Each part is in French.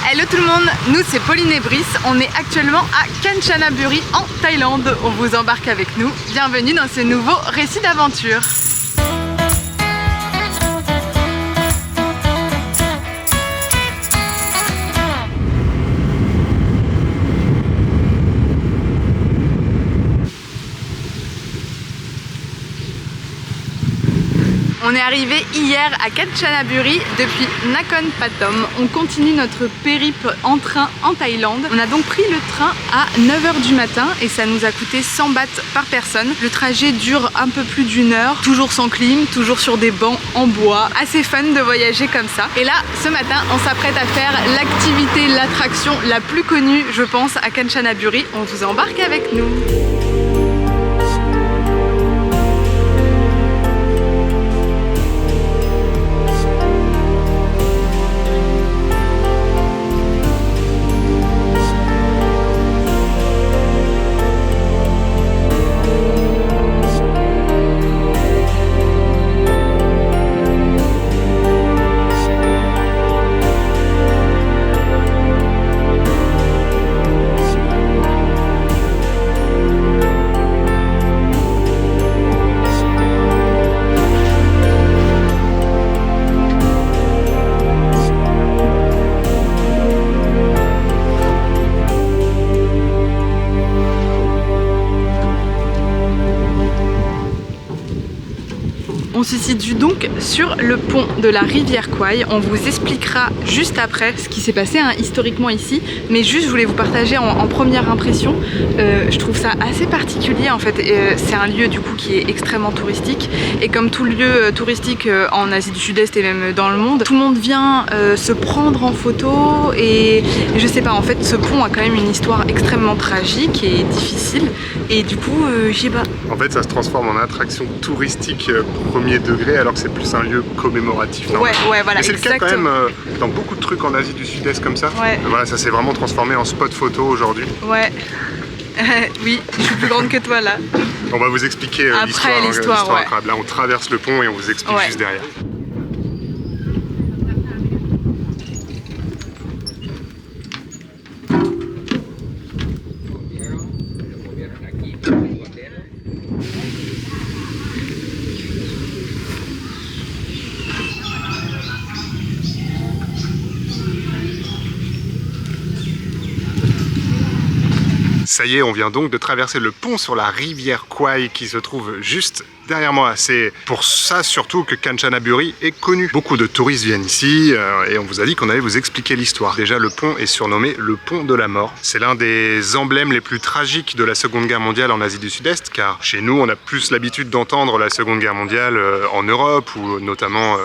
Hello tout le monde, nous c'est Pauline et Brice, on est actuellement à Kanchanaburi en Thaïlande. On vous embarque avec nous, bienvenue dans ce nouveau récit d'aventure. On est arrivé hier à Kanchanaburi depuis Nakhon Pathom. On continue notre périple en train en Thaïlande. On a donc pris le train à 9 h du matin et ça nous a coûté 100 bahts par personne. Le trajet dure un peu plus d'1 heure, toujours sans clim, toujours sur des bancs en bois. Assez fun de voyager comme ça. Et là, ce matin, on s'apprête à faire l'activité, l'attraction la plus connue, je pense, à Kanchanaburi. On vous embarque avec nous. On se situe donc sur le pont de la rivière Kwai. On vous expliquera juste après ce qui s'est passé historiquement ici. Mais juste, je voulais vous partager en première impression. Je trouve ça assez particulier en fait. C'est un lieu du coup qui est extrêmement touristique. Et comme tout lieu touristique en Asie du Sud-Est et même dans le monde, tout le monde vient se prendre en photo. Et je sais pas, en fait, ce pont a quand même une histoire extrêmement tragique et difficile. Et du coup, je sais pas. En fait, ça se transforme en attraction touristique premier degré alors que c'est plus un lieu commémoratif. Ouais, voilà. Et c'est le cas quand même dans beaucoup de trucs en Asie du Sud-Est comme ça. Ouais. Voilà, ça s'est vraiment transformé en spot photo aujourd'hui. Ouais. Oui, je suis plus grande que toi là. On va vous expliquer l'histoire ouais. incroyable. Là, on traverse le pont et on vous explique juste derrière. Ça y est, on vient donc de traverser le pont sur la rivière Kwai qui se trouve juste derrière moi. C'est pour ça surtout que Kanchanaburi est connu. Beaucoup de touristes viennent ici et on vous a dit qu'on allait vous expliquer l'histoire. Déjà, le pont est surnommé le pont de la mort. C'est l'un des emblèmes les plus tragiques de la Seconde Guerre mondiale en Asie du Sud-Est, car chez nous, on a plus l'habitude d'entendre la Seconde Guerre mondiale en Europe ou notamment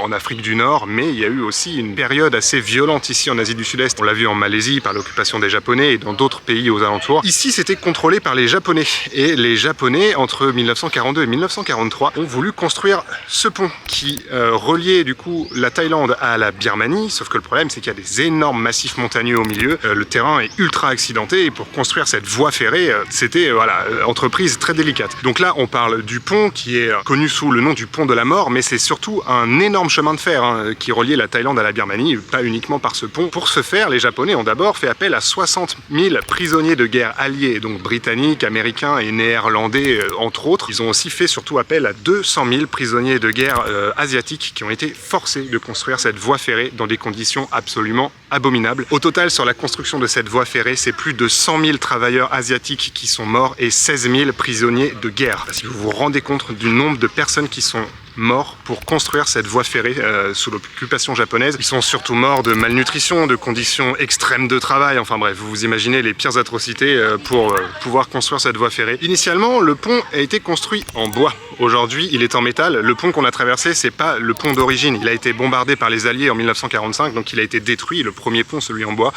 en Afrique du Nord, mais il y a eu aussi une période assez violente ici en Asie du Sud-Est. On l'a vu en Malaisie par l'occupation des Japonais et dans d'autres pays aux alentours. Ici, c'était contrôlé par les Japonais. Et les Japonais, entre 1942 et 1943, ont voulu construire ce pont qui reliait du coup la Thaïlande à la Birmanie, sauf que le problème c'est qu'il y a des énormes massifs montagneux au milieu, le terrain est ultra accidenté et pour construire cette voie ferrée, c'était voilà, entreprise très délicate. Donc là on parle du pont qui est connu sous le nom du pont de la mort, mais c'est surtout un énorme chemin de fer qui reliait la Thaïlande à la Birmanie, pas uniquement par ce pont. Pour ce faire, les Japonais ont d'abord fait appel à 60 000 prisonniers de guerre alliés, donc britanniques, américains et néerlandais entre autres. Ils ont aussi fait surtout appel à 200 000 prisonniers de guerre asiatiques qui ont été forcés de construire cette voie ferrée dans des conditions absolument abominables. Au total, sur la construction de cette voie ferrée, c'est plus de 100 000 travailleurs asiatiques qui sont morts et 16 000 prisonniers de guerre. Si vous vous rendez compte du nombre de personnes qui sont morts pour construire cette voie ferrée sous l'occupation japonaise. Ils sont surtout morts de malnutrition, de conditions extrêmes de travail, enfin bref, vous vous imaginez les pires atrocités pour pouvoir construire cette voie ferrée. Initialement, le pont a été construit en bois. Aujourd'hui, il est en métal. Le pont qu'on a traversé, c'est pas le pont d'origine. Il a été bombardé par les Alliés en 1945, donc il a été détruit. Le premier pont, celui en bois,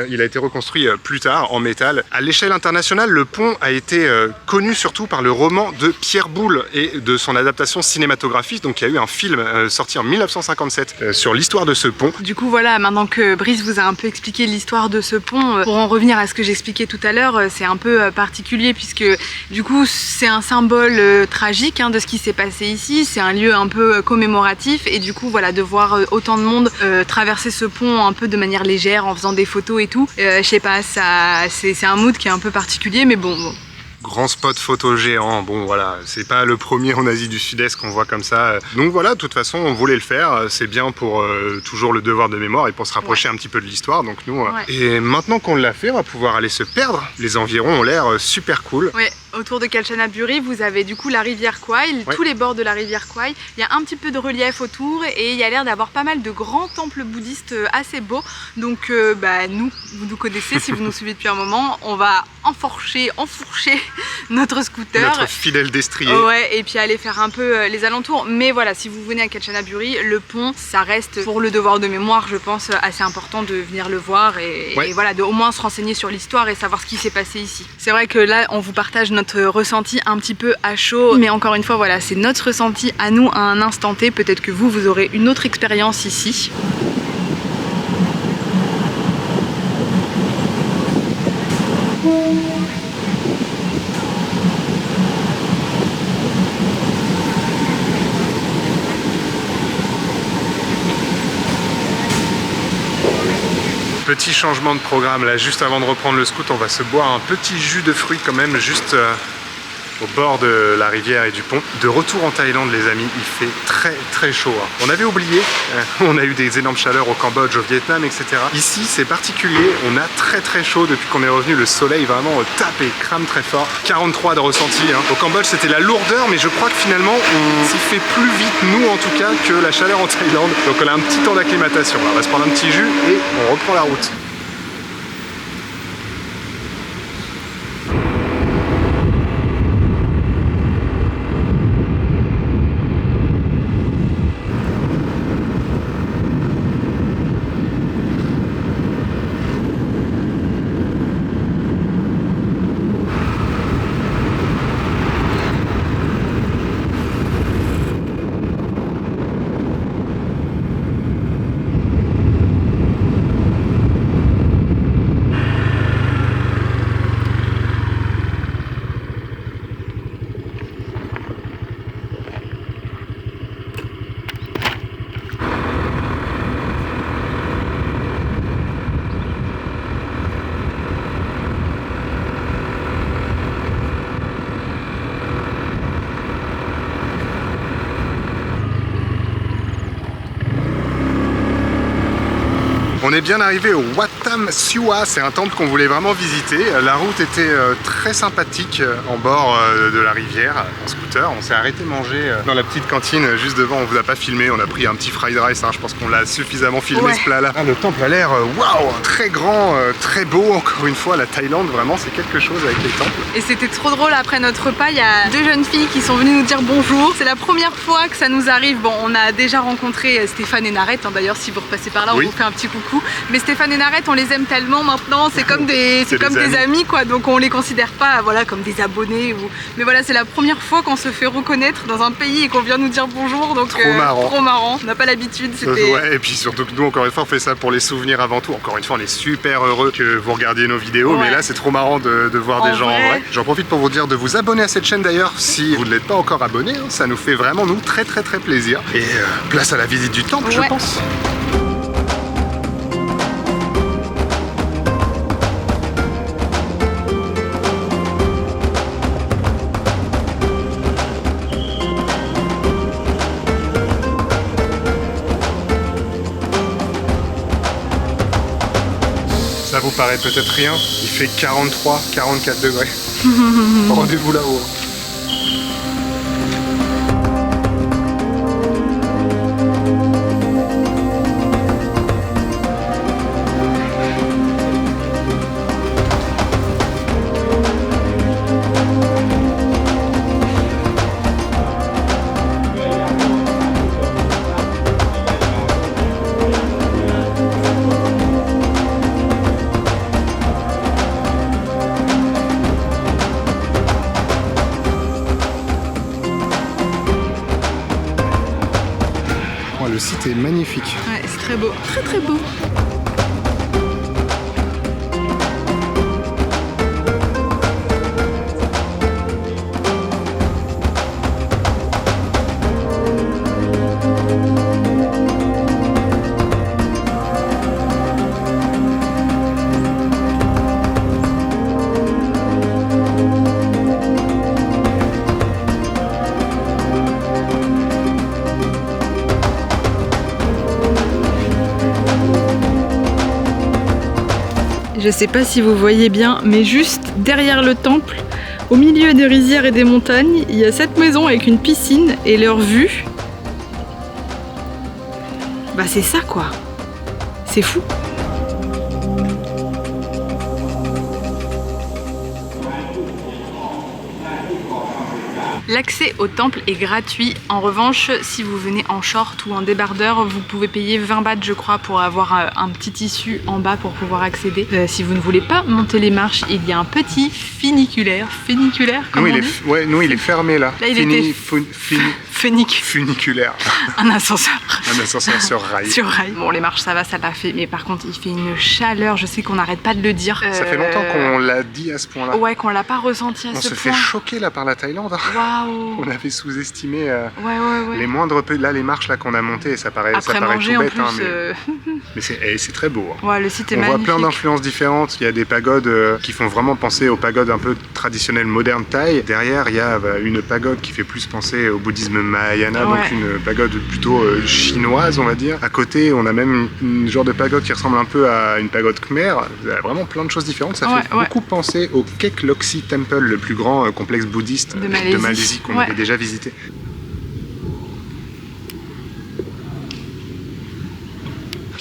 il a été reconstruit plus tard en métal. À l'échelle internationale, le pont a été connu surtout par le roman de Pierre Boulle et de son adaptation cinématographique. cinématographie. Donc il y a eu un film sorti en 1957 sur l'histoire de ce pont. Du coup voilà, maintenant que Brice vous a un peu expliqué l'histoire de ce pont, pour en revenir à ce que j'expliquais tout à l'heure, c'est un peu particulier puisque du coup c'est un symbole tragique de ce qui s'est passé ici, c'est un lieu un peu commémoratif et du coup voilà, de voir autant de monde traverser ce pont un peu de manière légère en faisant des photos et tout, je sais pas, c'est un mood qui est un peu particulier, mais bon. Grand spot photo géant, bon voilà, c'est pas le premier en Asie du Sud-Est qu'on voit comme ça. Donc voilà, de toute façon, on voulait le faire, c'est bien pour toujours le devoir de mémoire et pour se rapprocher un petit peu de l'histoire, donc nous... Et maintenant qu'on l'a fait, on va pouvoir aller se perdre. Les environs ont l'air super cool. Ouais, autour de Kanchanaburi, vous avez du coup la rivière Kwai, tous les bords de la rivière Kwai. Il y a un petit peu de relief autour et il y a l'air d'avoir pas mal de grands temples bouddhistes assez beaux. Donc nous, vous nous connaissez, si vous nous suivez depuis un moment, on va enfourcher notre scooter. Notre fidèle destrier. Ouais, et puis aller faire un peu les alentours. Mais voilà, si vous venez à Kanchanaburi, le pont, ça reste pour le devoir de mémoire, je pense, assez important de venir le voir et voilà, de au moins se renseigner sur l'histoire et savoir ce qui s'est passé ici. C'est vrai que là, on vous partage notre ressenti un petit peu à chaud, mais encore une fois, voilà, c'est notre ressenti à nous à un instant T. Peut-être que vous aurez une autre expérience ici. Petit changement de programme là, juste avant de reprendre le scoot, on va se boire un petit jus de fruits quand même, juste au bord de la rivière et du pont. De retour en Thaïlande les amis, il fait très chaud. On avait oublié, on a eu des énormes chaleurs au Cambodge, au Vietnam, etc. Ici c'est particulier, on a très chaud depuis qu'on est revenu, le soleil vraiment tape et crame très fort. 43 de ressenti. Au Cambodge c'était la lourdeur, mais je crois que finalement on s'y fait plus vite, nous en tout cas, que la chaleur en Thaïlande. Donc on a un petit temps d'acclimatation. On va se prendre un petit jus et on reprend la route. On est bien arrivé au Wat Tham Siua, c'est un temple qu'on voulait vraiment visiter. La route était très sympathique en bord de la rivière, en scooter. On s'est arrêté manger dans la petite cantine juste devant, on vous a pas filmé, on a pris un petit fried rice, je pense qu'on l'a suffisamment filmé ce plat là. Le temple a l'air waouh, très grand, très beau, encore une fois, la Thaïlande vraiment c'est quelque chose avec les temples. Et c'était trop drôle, après notre repas, il y a deux jeunes filles qui sont venues nous dire bonjour. C'est la première fois que ça nous arrive, bon on a déjà rencontré Stéphane et Narette, d'ailleurs si vous repassez par là on vous fait un petit coucou. Mais Stéphane et Narette, on les aime tellement maintenant, c'est comme des amis quoi, donc on les considère pas comme des abonnés mais voilà, c'est la première fois qu'on se fait reconnaître dans un pays et qu'on vient nous dire bonjour, donc trop marrant. On n'a pas l'habitude. Ouais, et puis surtout que nous encore une fois on fait ça pour les souvenirs avant tout. Encore une fois on est super heureux que vous regardiez nos vidéos, mais là c'est trop marrant de voir des gens en vrai. J'en profite pour vous dire de vous abonner à cette chaîne d'ailleurs si vous ne l'êtes pas encore abonné, ça nous fait vraiment nous très plaisir. Et place à la visite du temple je pense. Ça vous paraît peut-être rien, il fait 43-44 degrés. Rendez-vous là-haut. le site est magnifique. Ouais, c'est très beau, très très beau. Je sais pas si vous voyez bien, mais juste derrière le temple, au milieu des rizières et des montagnes, il y a cette maison avec une piscine et leur vue. Bah c'est ça quoi. C'est fou. L'accès au temple est gratuit. En revanche, si vous venez en short ou en débardeur, vous pouvez payer 20 bahts, je crois, pour avoir un petit tissu en bas pour pouvoir accéder. Si vous ne voulez pas monter les marches, il y a un petit funiculaire. Comme on dit. Ouais, nous il est fermé là. Là, il était funiculaire. Un ascenseur. Un ascenseur sur rail. Sur rail. Bon, les marches, ça va, ça l'a fait. Mais par contre, il fait une chaleur. Je sais qu'on n'arrête pas de le dire. Ça fait longtemps qu'on l'a dit à ce point-là. Ouais, qu'on l'a pas ressenti à ce point. On se fait choquer là par la Thaïlande. Waouh. On avait sous-estimé ouais. les moindres... Là, les marches là qu'on a montées, ça paraît manger, tout bête. En plus, mais c'est très beau. Hein. Ouais, le site est magnifique. magnifique. On voit plein d'influences différentes. Il y a des pagodes qui font vraiment penser aux pagodes un peu traditionnelles modernes thaï. Derrière, il y a une pagode qui fait plus penser au bouddhisme mahayana, donc une pagode plutôt chinoise, on va dire. À côté, on a même une genre de pagode qui ressemble un peu à une pagode khmer. Il y a vraiment plein de choses différentes. Ça fait beaucoup penser au Kek Loksi Temple, le plus grand complexe bouddhiste de Malaisie qu'on avait déjà visité.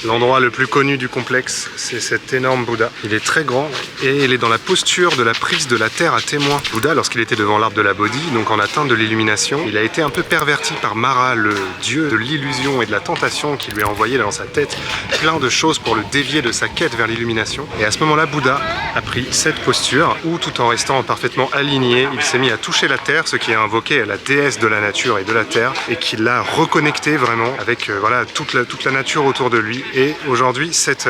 L'endroit le plus connu du complexe, c'est cet énorme Bouddha. Il est très grand et il est dans la posture de la prise de la terre à témoin. Bouddha, lorsqu'il était devant l'arbre de la Bodhi, donc en atteinte de l'illumination, il a été un peu perverti par Mara, le dieu de l'illusion et de la tentation, qui lui a envoyé dans sa tête plein de choses pour le dévier de sa quête vers l'illumination. Et à ce moment-là, Bouddha a pris cette posture où, tout en restant parfaitement aligné, il s'est mis à toucher la terre, ce qui a invoqué la déesse de la nature et de la terre, et qui l'a reconnecté vraiment avec toute la nature autour de lui. Et aujourd'hui, cette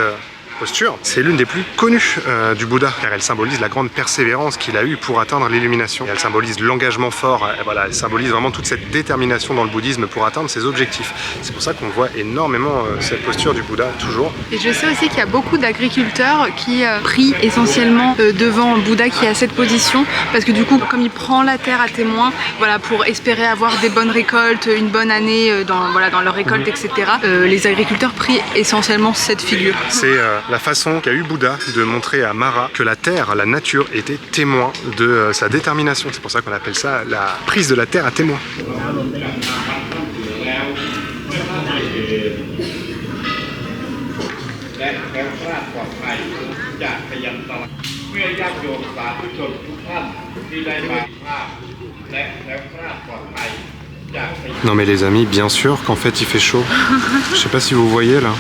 posture, c'est l'une des plus connues du Bouddha, car elle symbolise la grande persévérance qu'il a eue pour atteindre l'illumination. Elle symbolise l'engagement fort, elle symbolise vraiment toute cette détermination dans le bouddhisme pour atteindre ses objectifs. C'est pour ça qu'on voit énormément cette posture du Bouddha, toujours. Et je sais aussi qu'il y a beaucoup d'agriculteurs qui prient essentiellement devant Bouddha qui est à cette position, parce que du coup, comme il prend la terre à témoin, pour espérer avoir des bonnes récoltes, une bonne année dans leur récolte, etc., les agriculteurs prient essentiellement cette figure. C'est la façon qu'a eu Bouddha de montrer à Mara que la terre, la nature, était témoin de sa détermination. C'est pour ça qu'on appelle ça la prise de la terre à témoin. Non mais les amis, bien sûr qu'en fait il fait chaud. Je sais pas si vous voyez là.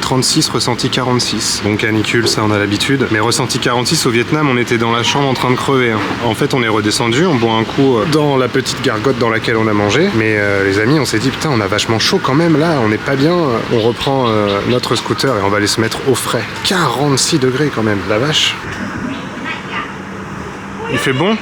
36, ressenti 46. Bon, canicule, ça on a l'habitude. Mais ressenti 46 au Vietnam, on était dans la chambre en train de crever. Hein. En fait, on est redescendu, on boit un coup dans la petite gargote dans laquelle on a mangé. Mais les amis, on s'est dit, putain, on a vachement chaud quand même là, on n'est pas bien. On reprend notre scooter et on va aller se mettre au frais. 46 degrés quand même, la vache. Il fait bon?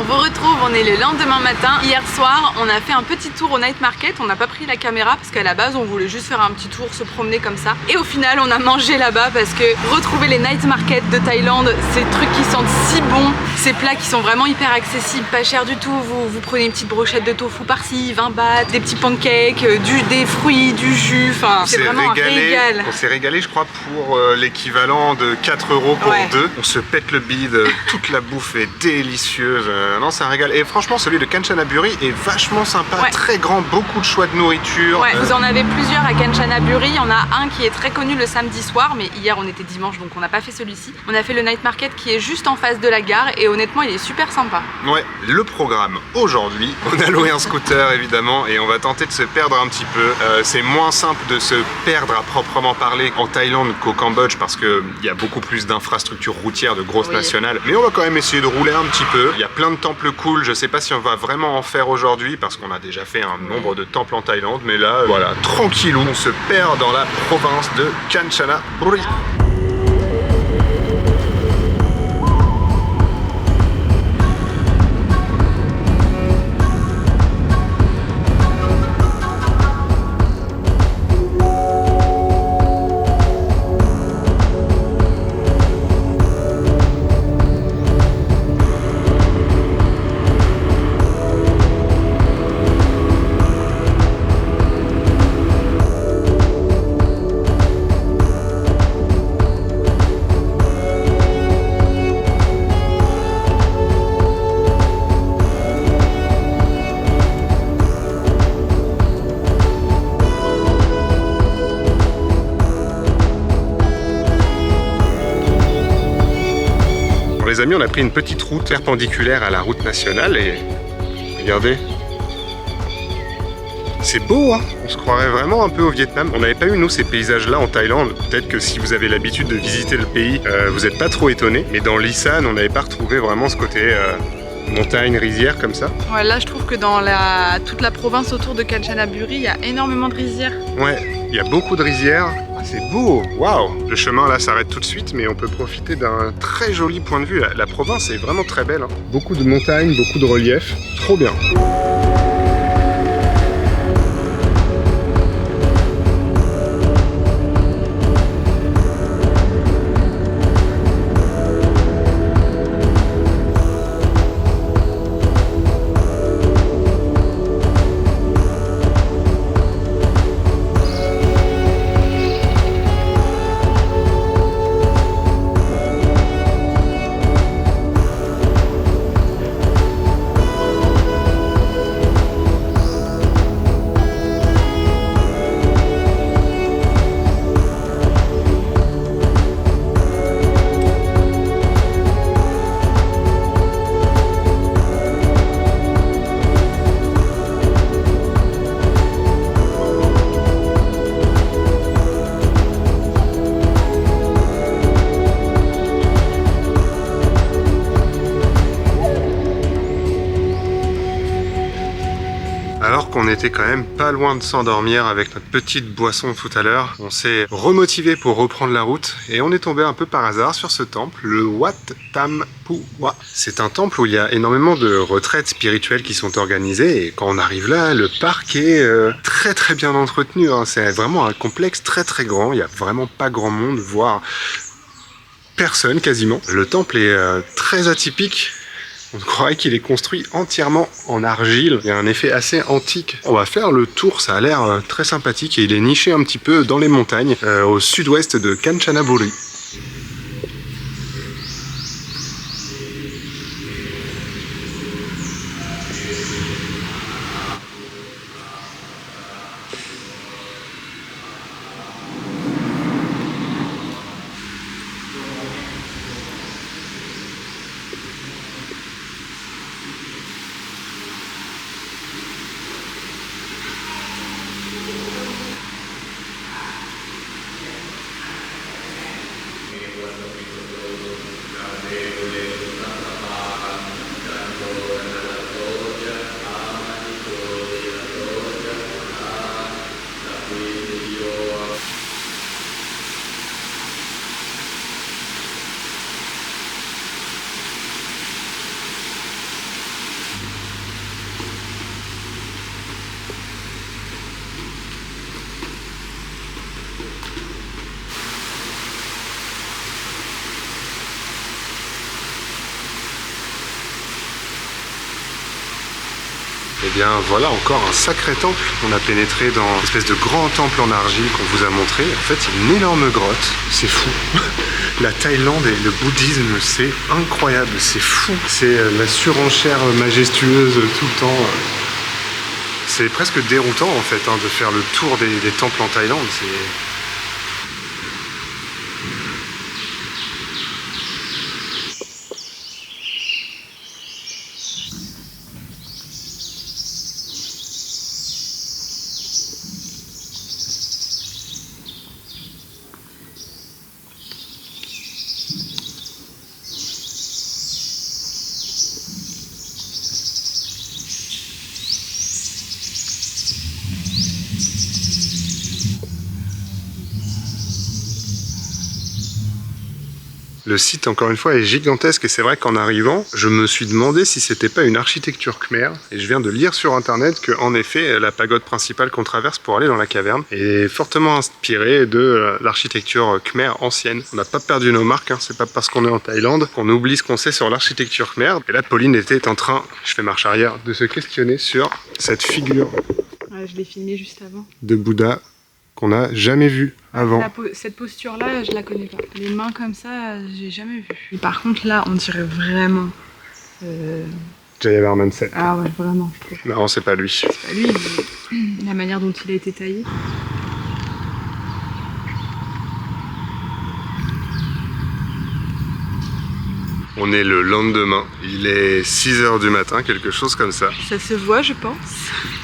On vous retrouve, on est le lendemain matin. Hier soir, on a fait un petit tour au night market. On n'a pas pris la caméra parce qu'à la base, on voulait juste faire un petit tour, se promener comme ça. Et au final, on a mangé là-bas parce que retrouver les night markets de Thaïlande, ces trucs qui sentent si bon, ces plats qui sont vraiment hyper accessibles, pas cher du tout. Vous prenez une petite brochette de tofu par-ci, 20 bahts, des petits pancakes, des fruits, du jus. Enfin, c'est vraiment un régal. On s'est régalé, je crois, pour l'équivalent de 4 € pour deux. On se pète le bide, toute la bouffe est délicieuse. Non, c'est un régal. Et franchement, celui de Kanchanaburi est vachement sympa, très grand, beaucoup de choix de nourriture. Ouais, vous en avez plusieurs à Kanchanaburi. Il y en a un qui est très connu le samedi soir, mais hier on était dimanche donc on n'a pas fait celui-ci. On a fait le night market qui est juste en face de la gare et et honnêtement il est super sympa. Ouais, le programme aujourd'hui, on a loué un scooter évidemment et on va tenter de se perdre un petit peu. C'est moins simple de se perdre à proprement parler en Thaïlande qu'au Cambodge parce qu'il y a beaucoup plus d'infrastructures routières, de grosses nationales. Mais on va quand même essayer de rouler un petit peu. Il y a plein de temples cool, je sais pas si on va vraiment en faire aujourd'hui parce qu'on a déjà fait un nombre de temples en Thaïlande. Mais là, voilà, tranquillou, on se perd dans la province de Kanchanaburi. Les amis, on a pris une petite route perpendiculaire à la route nationale et regardez, c'est beau, hein. On se croirait vraiment un peu au Vietnam. On n'avait pas eu nous ces paysages-là en Thaïlande. Peut-être que si vous avez l'habitude de visiter le pays, vous n'êtes pas trop étonné. Mais dans l'Isan, on n'avait pas retrouvé vraiment ce côté montagne, rizière comme ça. Ouais, là je trouve que dans toute la province autour de Kanchanaburi, il y a énormément de rizières. Ouais, il y a beaucoup de rizières. C'est beau, waouh! Le chemin là s'arrête tout de suite, mais on peut profiter d'un très joli point de vue. La province est vraiment très belle, hein. Beaucoup de montagnes, beaucoup de relief, trop bien. Alors qu'on était quand même pas loin de s'endormir avec notre petite boisson tout à l'heure, on s'est remotivé pour reprendre la route et on est tombé un peu par hasard sur ce temple, le Wat Tham Phua. C'est un temple où il y a énormément de retraites spirituelles qui sont organisées et quand on arrive là, le parc est très très bien entretenu, hein. C'est vraiment un complexe très très grand, il n'y a vraiment pas grand monde, voire personne quasiment. Le temple est très atypique. On croirait qu'il est construit entièrement en argile. Il y a un effet assez antique. On va faire le tour, ça a l'air très sympathique et il est niché un petit peu dans les montagnes au sud-ouest de Kanchanaburi. Et bien voilà encore un sacré temple. On a pénétré dans une espèce de grand temple en argile qu'on vous a montré. En fait, c'est une énorme grotte. C'est fou. La Thaïlande et le bouddhisme, c'est incroyable. C'est fou. C'est la surenchère majestueuse tout le temps. C'est presque déroutant en fait de faire le tour des temples en Thaïlande. Le site, encore une fois, est gigantesque et c'est vrai qu'en arrivant, je me suis demandé si c'était pas une architecture khmer. Et je viens de lire sur internet qu'en effet, la pagode principale qu'on traverse pour aller dans la caverne est fortement inspirée de l'architecture khmer ancienne. On n'a pas perdu nos marques, hein. C'est pas parce qu'on est en Thaïlande qu'on oublie ce qu'on sait sur l'architecture khmer. Et là, Pauline était en train, je fais marche arrière, de se questionner sur cette figure Je l'ai filmé juste avant. de Bouddha qu'on n'a jamais vue avant. Cette posture-là, je la connais pas. Les mains comme ça, j'ai jamais vu. Et par contre, là, on dirait vraiment... Jayavarman 7. Ah ouais, vraiment. Non, c'est pas lui. C'est pas lui, mais la manière dont il a été taillé. On est le lendemain, il est 6h du matin, quelque chose comme ça. Ça se voit, je pense.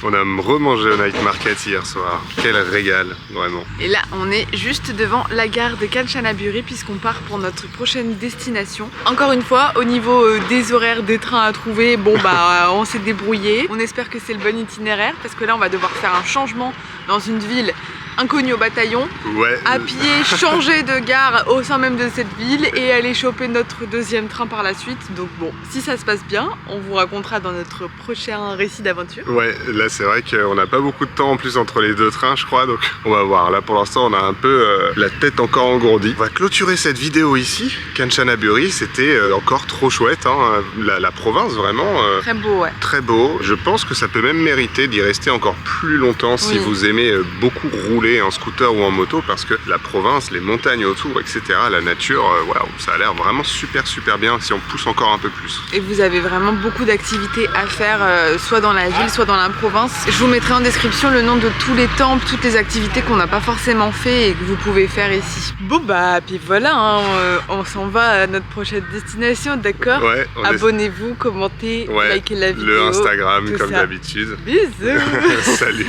On a remangé au night market hier soir. Quel régal, vraiment. Et là, on est juste devant la gare de Kanchanaburi puisqu'on part pour notre prochaine destination. Encore une fois, au niveau des horaires des trains à trouver, bon bah on s'est débrouillé. On espère que c'est le bon itinéraire parce que là, on va devoir faire un changement dans une ville inconnue au bataillon, ouais. À pied, changer de gare au sein même de cette ville et aller choper notre deuxième train par la suite. Donc bon, si ça se passe bien, on vous racontera dans notre prochain récit d'aventure. Ouais, là c'est vrai qu'on n'a pas beaucoup de temps en plus entre les deux trains je crois, donc on va voir. Là pour l'instant on a un peu la tête encore engourdie. On va clôturer cette vidéo ici. Kanchanaburi, c'était encore trop chouette, hein. La province vraiment. Très beau, ouais. Très beau. Je pense que ça peut même mériter d'y rester encore plus longtemps si vous aimez beaucoup rouler en scooter ou en moto, parce que la province, les montagnes autour, etc., la nature, waouh, ça a l'air vraiment super bien si on pousse encore un peu plus. Et vous avez vraiment beaucoup d'activités à faire, soit dans la ville, soit dans la province. Je vous mettrai en description le nom de tous les temples, toutes les activités qu'on n'a pas forcément fait et que vous pouvez faire ici. Bon bah, puis voilà, hein, on s'en va à notre prochaine destination, d'accord? Ouais, abonnez-vous, commentez, likez la vidéo. Le Instagram comme d'habitude. Bisous. Salut.